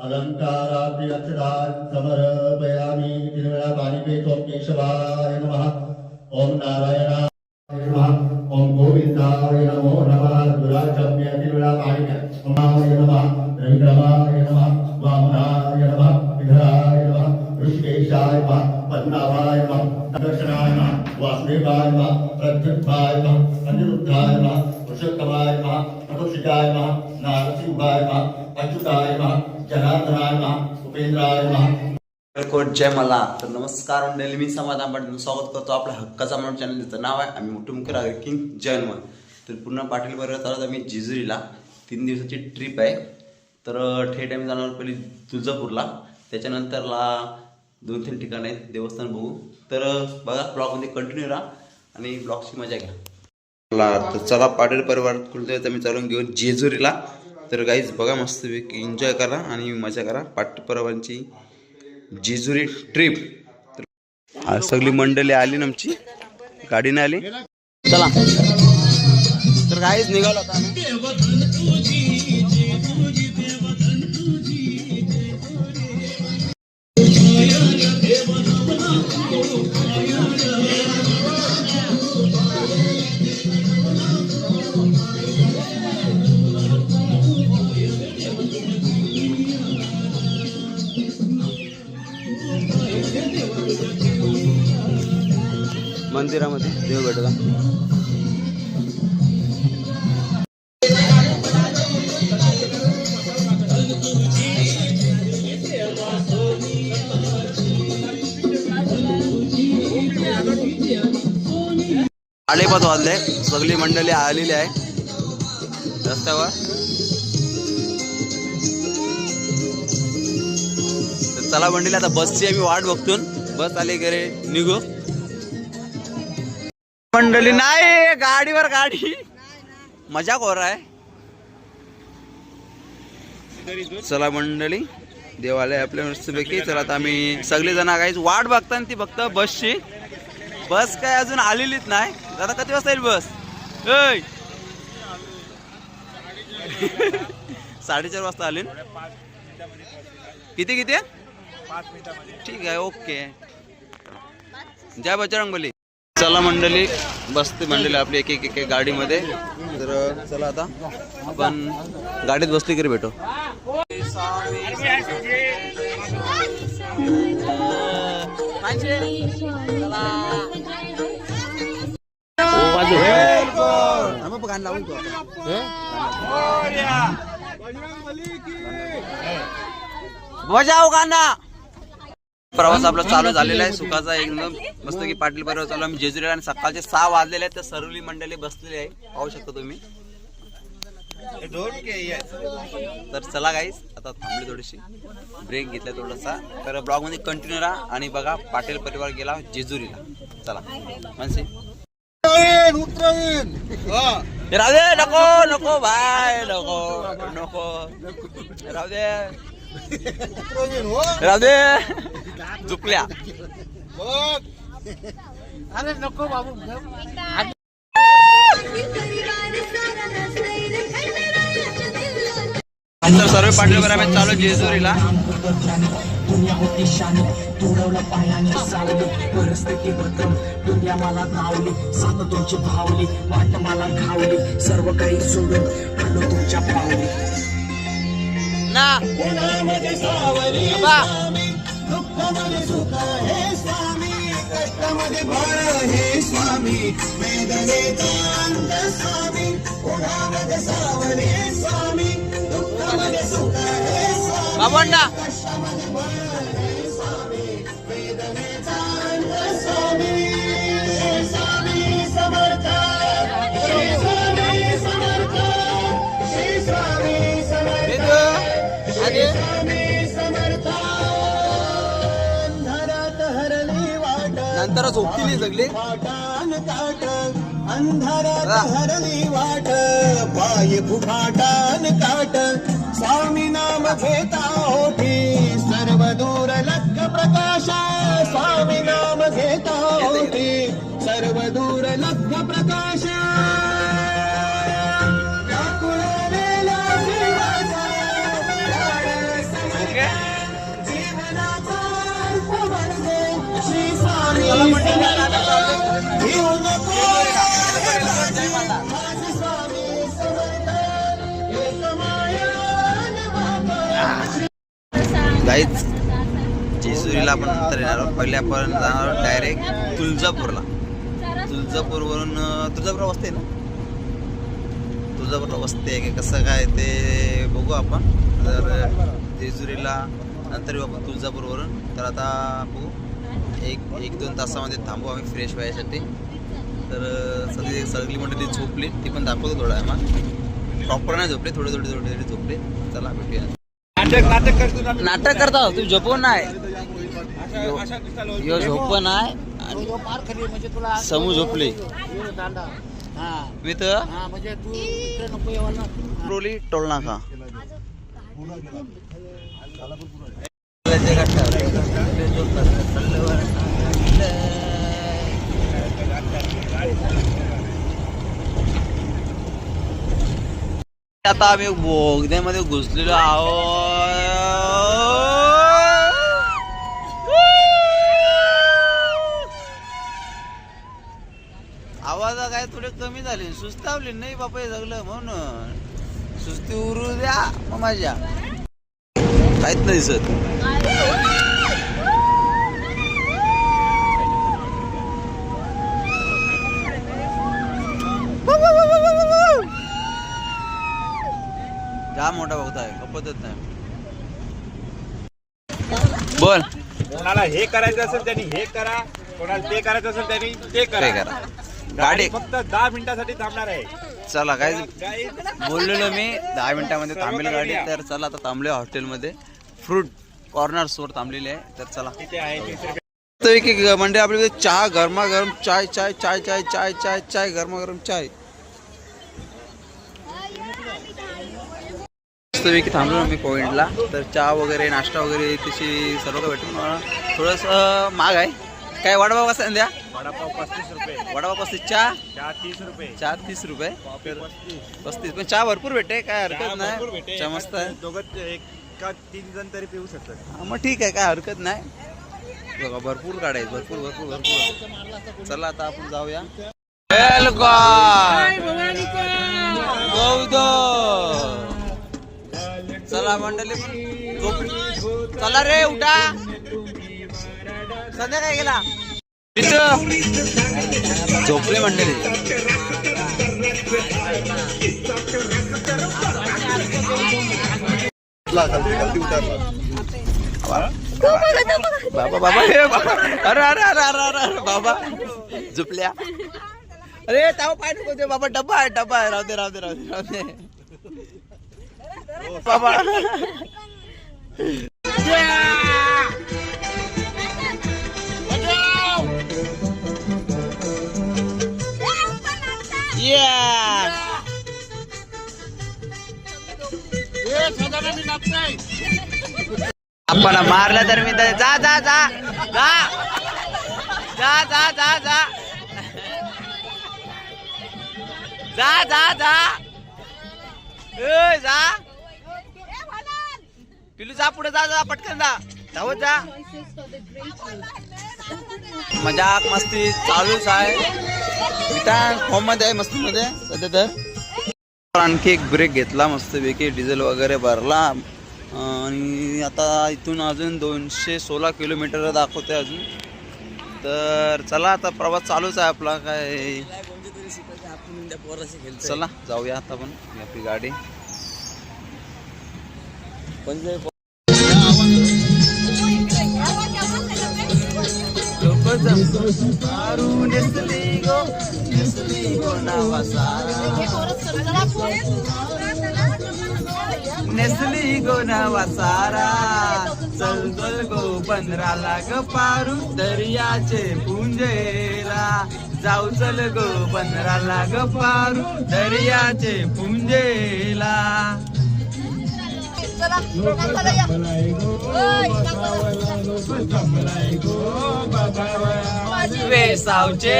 अलंकाराद्यक्षदान् समर्पयामि। तीन वेळा पाणी पितो। केशवाय नमः। ओम नारायणाय नमः। ओम गोविंदाय नमो नमः। दुराचम्य तीन वेळा पाणी प्या। ओमाय नमः। रविक्रमाय नमः। वामनाय नमः। विघ्नाय नमः। ऋषिकेशाय नमः। पद्मनाभाय नमः। दक्षिणाय नमः। वासुदेवाय नमः। प्रद्युम्नाय नमः। अनिरुद्धाय नमः। पुरुषोत्तमाय नमः। नपुंसकाय नमः। नारसिंहाय नमः। अच्युताय नमः। जनार्दनाय नमः। उपेंद्राय नमः। जय मला तर नमस्कार मंडळी, मी समाधान पाटील स्वागत करतो आपल्या हक्काचा म्हणून चॅनलचं नाव आहे आम्ही मोठे मुख्य रागर किंग जयन्मल. तर पूर्ण पाटील बरोबर चालत आम्ही जेजुरीला 3 दिवसाची ट्रिप आहे. तर थेट आम्ही जाणार पहिली तुळजापूरला, त्याच्यानंतरला 2-3 ठिकाण आहेत देवस्थान बघू. तर बघा ब्लॉगमध्ये कंटिन्यू राहा आणि ब्लॉगची मजा घ्या. तर चला पाटील परिवार कुलदेवता आम्ही चालून घेऊन जेजुरीला. तर गाईज बघा मस्तपैकी एन्जॉय करा आणि मजा करा पाटील परिवारांची जेजुरी ट्रिप. आज सगळी मंडळी आली ना, आमची गाडीने आली. चला तर काहीच निघालो आता मंदिरामध्ये देवगडला. साडेपाच वाजले, सगळी मंडळी आलेली आहे रस्त्यावर. तर चला मंडळी, आता बसची आम्ही वाट बघतो. बस आली घरी निघू. मंडळी नाही, गाडीवर गाडी मजाक हो रहा है. चला मंडळी, देवालय आपल्या मस्तपैकी. चला आता आम्ही सगळे जण काहीच वाट बघता ती फक्त बसची. बस काय अजून आलेलीच नाही. दादा किती वाजता येईल बस? 4:30 वाजता आली. किती 5 मिनिटांमध्ये. ठीक आहे, ओके. जय बजरंगबली. चला मंडळी, बसते मंडळी आपली एक एक गाडीमध्ये. तर चला आता आपण गाडीत बसली की भेटो. बजाव गाणं. प्रवास आपला चालू झालेला आहे सुखाचा एकदम मस्त की पाटील परिवार चालू आम्ही जेजुरीला. आणि सकाळचे 6 वाजलेले आहेत. तर सर्वली मंडळी बसलेली आहे, पाहू शकता तुम्ही. तर चला गाईस, आता थांबली थोडीशी, ब्रेक घेतला थोडासा. तर ब्लॉग मध्ये कंटिन्यू राहा आणि बघा पाटील परिवार गेला जेजुरीला. चला मनसे राहू दे. नको नको भाई, नको नको राहू दे, राहू दे. झुकल्या. अरे नको बाबू. तर सर्व पाटील आम्ही चालू जेजुरीला. दुनिया होती शानी, तुडवलं पायाने सावली, परिस्थिती बदल दुनिया मला धावली, साथ तुमची भावली, वाट मला घावली, सर्व काही सोडून आलो तुमच्या पावली. ना उन्हामध्ये सावली स्वामी, दुःखामध्ये सुख हे स्वामी, कष्टामध्ये बळ हे स्वामी, वेदनेचा अंत स्वामी. उन्हामध्ये सावली स्वामी, दुःखामध्ये सुख हे स्वामी, बाबा कष्टामध्ये बळ हे स्वामी, वेदनेचा अंत स्वामी. श्री स्वामी समर्थ, श्री स्वामी समर्थ, श्री स्वामी समर्थ, श्री स्वामी समर्थ. अंधारात हरली वाट, नंतर झोपतील सगळे. फाटान काट, अंधारात हरली वाट, पाय फुफाटान काट, स्वामी नाम घेता ओठी, सर्व दूर लख प्रकाश, स्वामी नाम घेता ओठी, सर्व दूर लख प्रकाश. व्याकुळलेला जीवाचा, गाईच जेजुरीला आपण नंतर येणार आहोत. पहिले आपण जाणार आहोत डायरेक्ट तुळजापूरला. तुळजापूरवरून तुळजापूर वस्ती आहे ना, तुळजापूरला वस्ती आहे की कसं काय ते बघू आपण. तर जेजुरीला नंतर येऊ आपण तुळजापूरवरून. तर आता बघू एक दोन तासामध्ये थांबू आम्ही फ्रेश व्हायसाठी. तर सगळी मंडळी झोपली, ती पण दाखवतो थोडा आम्हाला. प्रॉपर नाही झोपले, थोडे झोपले. चला भेटूया. नाटक करता तू झोपवून नाही, यो झोप नाही. म्हणजे तुला समू झोपले मी तर म्हणजे तू इकडे नको यावं. रोली टोल नाका. आता आम्ही बोगद्यामध्ये घुसलेलो आहोत. आवाज काय थोडे कमी झाले, सुस्तावले नाही बापा हे सगळं. म्हणून सुस्ती उरू द्या मग माझ्या काहीच नाही दिसत. जाम मोठा बघता आहे, कपतच नाही. बोल. कोणाला हे करायचं असेल त्यांनी हे करा, कोणाला ते करायचं असेल त्यांनी ते ते करा. करा. गाडी फक्त 10 मिनिटासाठी थांबणार आहे. चला काय गाडी बोललेलो मी 10 मिनिटामध्ये थांबेल गाडी. तर चला आता थांबलोय हॉटेलमध्ये, फ्रूट कॉर्नर स्टोर थांबलेली आहे. तर चला तिथे आहे 30 रुपये. तर एक म्हणजे आपल्याकडे चहा गरमागरम चाय चाय चाय चाय चाय चाय चाय गरमागरम चाय. मस्तपैकी थांबलो मी पॉईंटला. तर चहा वगैरे नाश्ता वगैरे तशी सर्व काही भेटून मला थोडंसं महाग आहे. काय वडापाव कसा द्या? वडापाव 35 रुपये, वडापाव 35, चहा चहा 30 रुपये, चहा 30 रुपये, 35. पण चहा भरपूर भेटते, काय चहा हरकत भरपूर नाही. भेटेल. चहा मस्त आहे. दोघं एक का 3 जण तरी पिऊ शकतात. हा, मग ठीक आहे, काय हरकत नाही. बघा भरपूर गाड्या आहेत, भरपूर. चला आता आपण जाऊया. चला मंडळी पण चला रे, उठा. संध्याकाळी गेला झोपले मंडळी. बाबा हे बाबा, अरे अरे अरे अरे अरे अरे बाबा झोपल्या. अरे ताव पाय नको दे बाबा, डब्बा आहे. राहू दे बाबा. आपण मारलं तर मी तर जा जा जा जा जा जा जा जा जा जा जा जा पिलू जा, पुढे जा जा पटकन जा, धावत जा. मजाक मस्ती चालूच आहे. फॉर्म मध्ये आहे मस्ती मध्ये सध्या. तर आणखी एक ब्रेक घेतला मस्तपैकी, डिझेल वगैरे भरला आणि आता इथून अजून 216 किलोमीटर दाखवते अजून. तर चला आता प्रवास चालूच आहे आपला. काय चला जाऊया आता आपण आपली गाडी. नेसली गो नवा सारा, चल चल गो बंदराला ग पारू, दर्याचे पुंजेला जाऊ, चल गो बंदराला ग पारू, दर्याचे पुंजेला. वेसावचे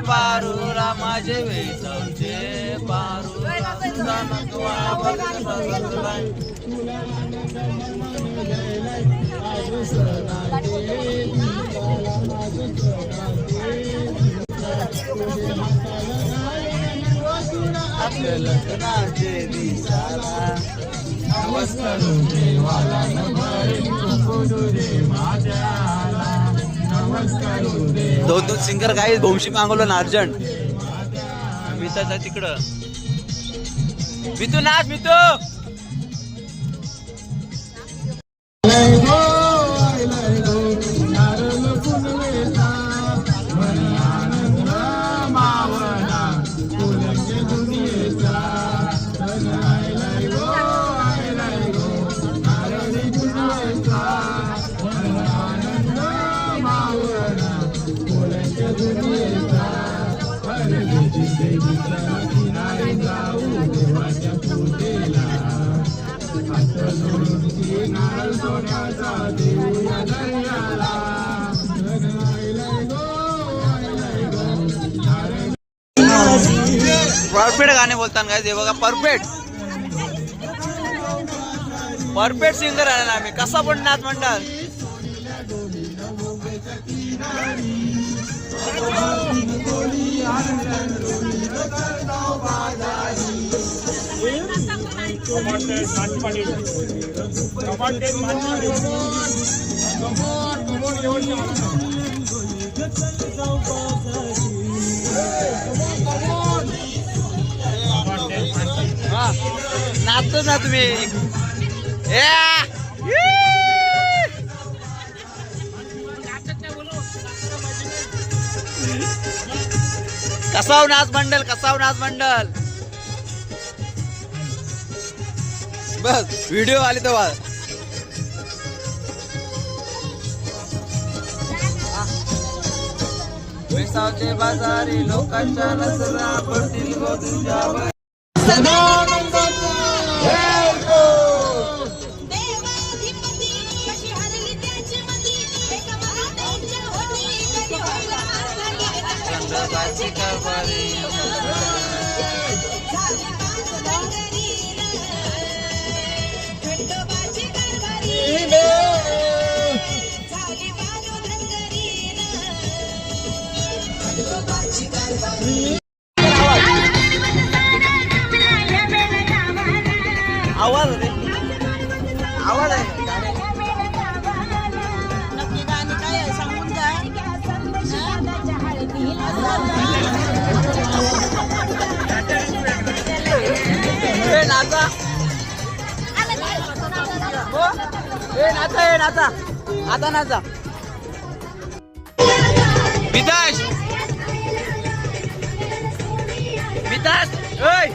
पारूला माझे, वेसावचे पारू. आपल्या लग्नाचे दिसाला. दोन दोन सिंगर काही भोमशी मागवलं ना अर्जंट. मिताचा तिकडं मितू नाच मितू. परफेक्ट गाणे बोलताना काय ते बघा. परफेक्ट परफेक्ट सिंगर आहे ना आम्ही. कसा पण नाच म्हणतात. नाचतो ना तुम्ही. कसाव नाच मंडल कसाव नाच मंडल. बस व्हिडिओ आली तेव्हा. पैसाचे बाजारी लोकांच्या नजरा पडतील गो तुझ्यावर. आवाज आहे आवाज आहे. नक्की गाणी काय आहे सांगून द्या. नाचा नाचा नाचा आता नाचा. मिताज मिताज ओय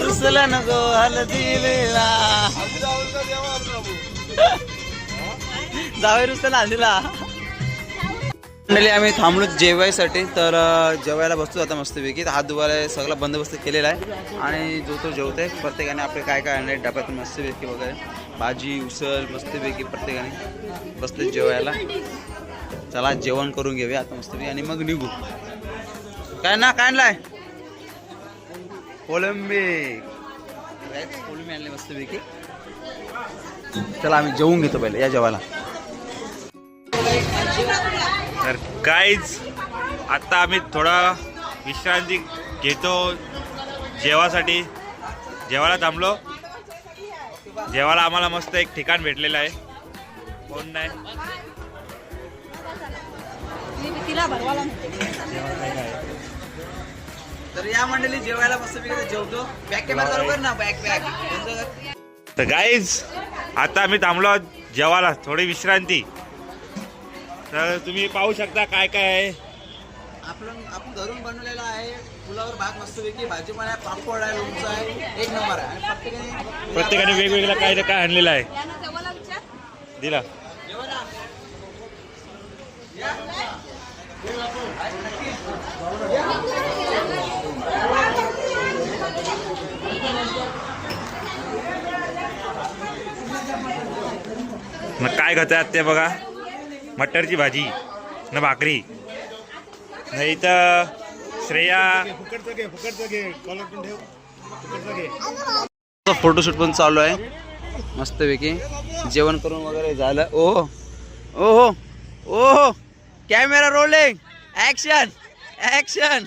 रुसला नको हलदीला जावे रुसला हल्दीला. आम्ही थांबलो जेवायसाठी. तर जेवायला बसतो आता मस्तपैकी. हात धुवायला सगळा बंदोबस्त केलेला आहे. आणि जो तो जेवतोय. प्रत्येकाने आपले काय काय आणले डब्यातून मस्तपैकी वगैरे भाजी उसळ मस्तपैकी प्रत्येकाने बसले जेवायला. चला जेवण करून घेऊया आता मस्तपैकी आणि मग निघू. काय ना काय आणलाय. कोलंबी कोलंबी आणले मस्तपैकी. चला आम्ही जेवून घेतो पहिले. या जेवायला. तर गाईज आता आम्ही थोडा विश्रांती घेतो जेवासाठी. जेवायला थांबलो. जेवायला आम्हाला मस्त एक ठिकाण भेटलेलं आहे. कोण नाही तर या मंडळी जेवायला मस्तपैकी जेवतो. बॅग कॅमेरा बरोबर ना. बॅग तर गाईज आता आम्ही थांबलो जेवायला. थोडी विश्रांती. तर तुम्ही पाहू शकता काय काय आहे. आपण घरून बनवलेला आहे. फुलावर भात मस्तपैकी भाजीपाला आहे. पापड आहे लोणचं आहे. एक नंबर आहे. आणि प्रत्येकाने वेगवेगळं काय ना काय आणलेलं आहे. दिला मग काय खातात ते बघा. मटरची भाजी न भाकरी न इथं श्रेया फोटोशूट पण चालू आहे मस्तपैकी. जेवण करून वगैरे झालं. ओ ओहो ओहो कॅमेरा रोलिंग ऍक्शन ऍक्शन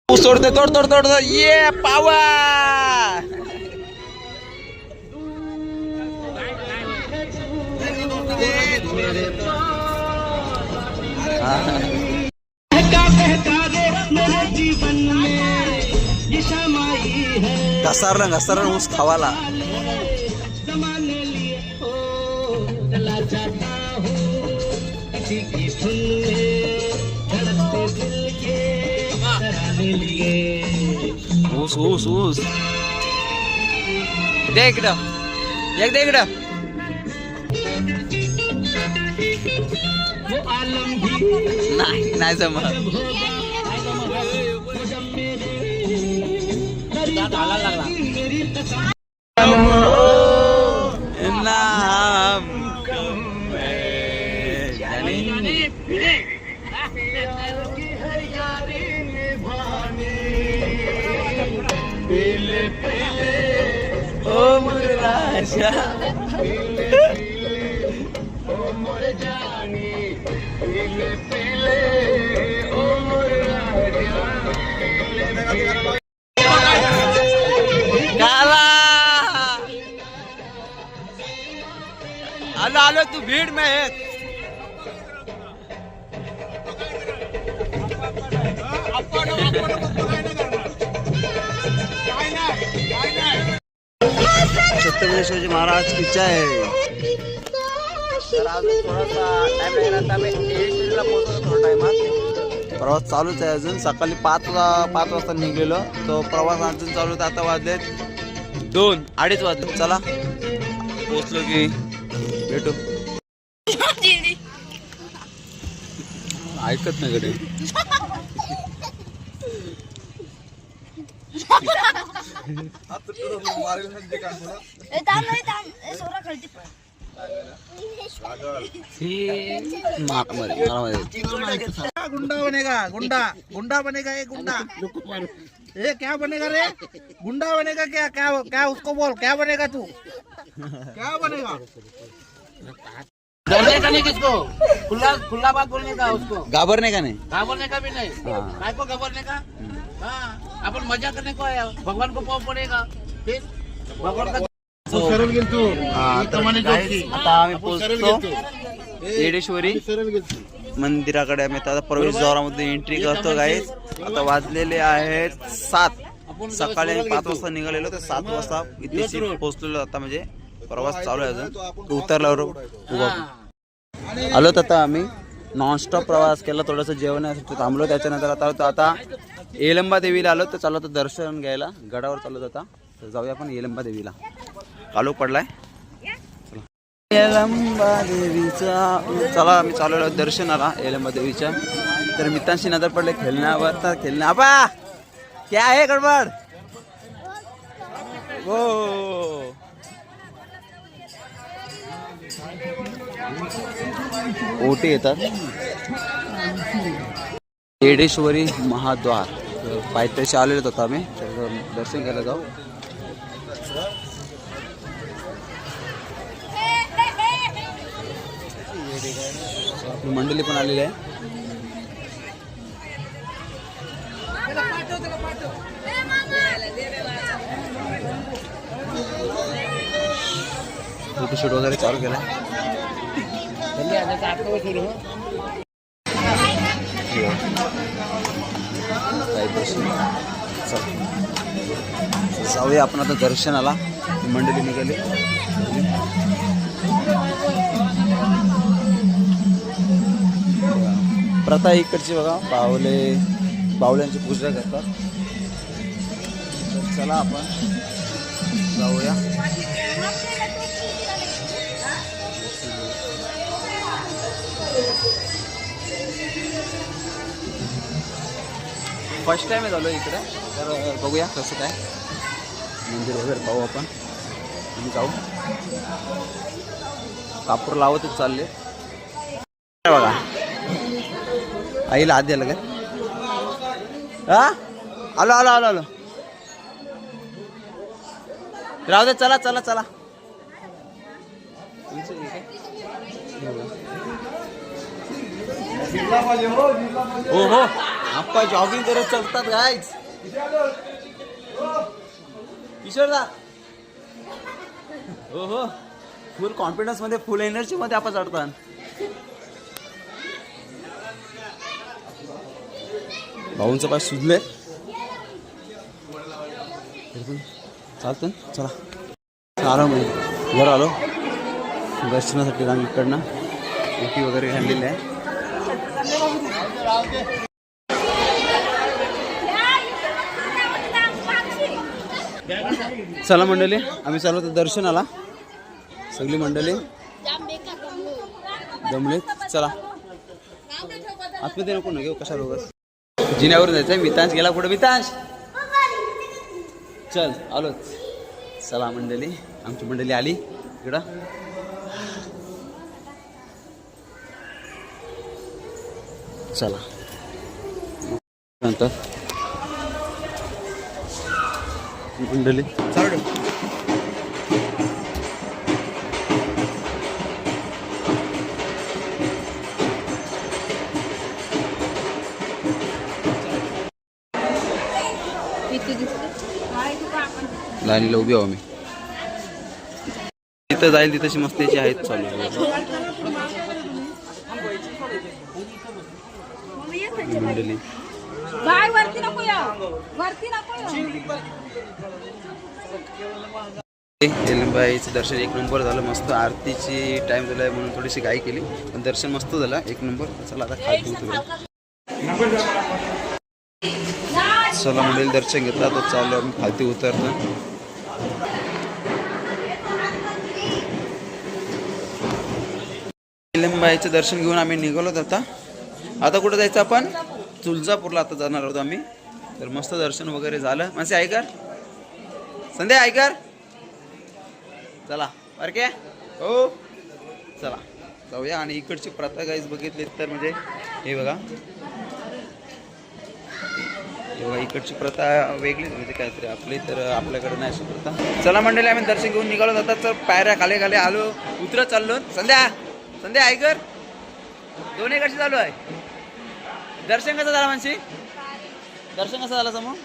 सोडते तोड तोड तोड ये पावर घसरलं ऊस खावाला ऊस ऊस ऊस दे इकडं एक दे इकडं नाही नाही जमत नाम ओ मुराशा आलो आलो तू भीड़ में है छत्रपती शिवाजी महाराज की जय तर अजून थोडासा टाइम लागला तर आम्ही एडिशनला पोहोचलो थोडा टाइमात प्रवास चालूच आहे अजून सकाळी 5 वाजता निघलेलो तो प्रवास अजून चालू होता आता वाजलेत 2-2:30 वाजले चला पोहोचलो की भेटू ऐकत नाही कडे गुंडा बनेगा गुंडा गुंडा बनेगा ये गुंडा ये क्या बनेगा रे गुंडा बनेगा क्या क्या क्या उसको बोल क्या बनेगा तू क्या बनेगा डरने का नहीं किसको खुला खुला बात बोलने का उसको घाबरने का नाही घाबरने का भी नहीं काय को घाबरने का हाँ अपन मजा करने को आया भगवान को पाव पड़ेगा फिर भगवान का आता आम्ही पोहोचतो येडेश्वरी मंदिराकडे आम्ही आता प्रवेशद्वारामध्ये एंट्री करतो गाईस आता वाजलेले आहेत 7 सकाळी 5 वाजता निघालेलो तर 7 वाजता इथे पोहोचलेलो आता म्हणजे प्रवास चालू आहे अजून उतरल्यावर आलो आता आम्ही नॉनस्टॉप प्रवास केला थोडंसं जेवणासाठी थांबलो त्याच्यानंतर आता येलंबा देवीला आलो तर चालू होतं दर्शन घ्यायला गडावर चालत आता तर जाऊया आपण येलंबा देवीला कालू पडलाय येलंबा देवीचा चला आम्ही चालू दर्शनाला येलंबा देवीच्या तर मित्रांशी नजर पडले खेळण्यावर तर खेळण्या आबा क्या आहे गडबड हो ओटी येतात येडेश्वरी महाद्वार पायथ्याशी आलेलो होतो आम्ही दर्शन करायला जाऊ मंडळी पण आलेली आहे फोटोशूट वगैरे चालू केला जाऊया आपण आता दर्शनाला मंडळी निघाली प्रथा इकडची बघा बावल्यांची पूजा करतात तर चला आपण जाऊया फर्स्ट टाइम झालो इकडे तर बघूया कसं काय मंदिर वगैरे पाहू आपण आणि जाऊ कापूर लावतच चालले बघा आईला हात द्यायला काय हा आलो आलो आलो आलो राहू दे चला चला चला हो हो आप्पा जॉगिंग करत चलतात गाईज. किशोरदा हो हो फुल कॉन्फिडन्स मध्ये फुल एनर्जी मध्ये आपण चढतात. भाऊंचं पाय सुजले चालतं चला. आराम आहे वर आलो दर्शनासाठी रांग इकडनं ओटी वगैरे घाललेली आहे. चला मंडळी आम्ही चालू होतो दर्शनाला. सगळी मंडळी जमलेत. चला आतमध्ये नको ना घेऊ कशा लोक जिन्यावर जायचंय. मितांश गेला पुढे. मितांश चल आलोच. चला मंडळी आमची मंडळी आली इकडं. चला नंतर मंडळी चालू लाईनीला उभी आहो मी. तिथं जाईल तिथं मस्त याची आहेत चालू. मंडळी बाय वरती नको या वरती नको एलंबाईचं दर्शन एक नंबर झालं. मस्त आरतीची टाइम झालाय म्हणून थोडीशी घाई केली पण दर्शन मस्त झालं एक नंबर. चला आता खाली उतरूया. चला मंडळी दर्शन घेतला तो चाललो आम्ही खालती उतरतो. एलंबाईचं दर्शन घेऊन आम्ही निघालो. आता कुठं जायचं आपण तुळजापूरला आता जाणार आहोत आम्ही. तर मस्त दर्शन वगैरे झालं. म्हणजे ऐकर संध्या ऐकर चला बरं काय हो चला जाऊया. आणि इकडची प्रथा गाईज बघितली तर म्हणजे हे बघा इकडची प्रथा वेगळीच म्हणजे काहीतरी आपली तर आपल्याकडे नाही अशी प्रथा. चला मंडळी आम्ही दर्शन घेऊन निघालो. जातात तर पायऱ्या खाली खाली आलो उतरत चाललो. संध्या ऐकर दोन्ही कशी चालू आहे. दर्शन कसं झालं मानसी. दर्शन कसं झालं समोर.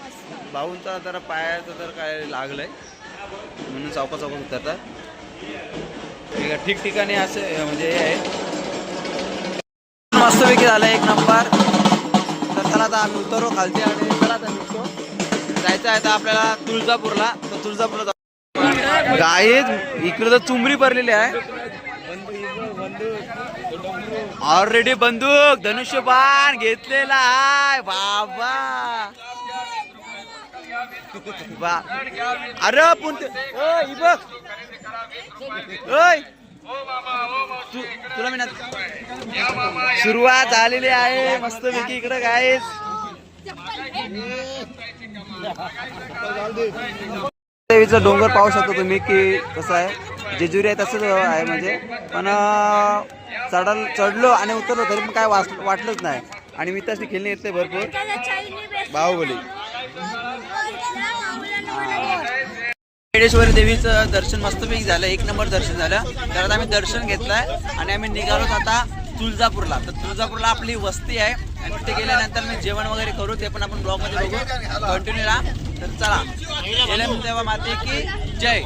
भाऊंचा जरा पायाचं तर काय लागलंय म्हणून चौका उतरतात. ठिकठिकाणी असं म्हणजे हे आहे. मस्तपैकी झालं एक नंबर. तर चला आता आम्ही उतरलो खालती आणि चला आता निघतो. जायचं आहे आता आपल्याला तुळजापूरला. तर तुळजापूरला जाऊ. गाईज इकडे तर चुंबरी भरलेली आहे ऑलरेडी. बंदूक धनुष्यबाण घेतलेला आहे बाबा. अरे पण बघ तुला मी सुरुवात झालेली आहे मस्तपैकी इकडं गाईज. देवीचं डोंगर पाहू शकतो तुम्ही की कसं आहे. जेजुरी आहे तसंच आहे म्हणजे. पण चढलो आणि उतरलो तरी पण काय वाटलंच नाही. आणि मी तशी खेळणी येते भरपूर. बाहुबली येडेश्वरी देवीचं दर्शन मस्तपैकी झालं. एक नंबर दर्शन झालं. तर आता आम्ही दर्शन घेतलंय आणि आम्ही निघालो आता तुळजापूरला. तर तुळजापूरला आपली वस्ती आहे आणि तिथे गेल्यानंतर मी जेवण वगैरे करू ते पण आपण ब्लॉगमध्ये बघू कंटिन्यू राहा. तर चला तेव्हा माते की जय.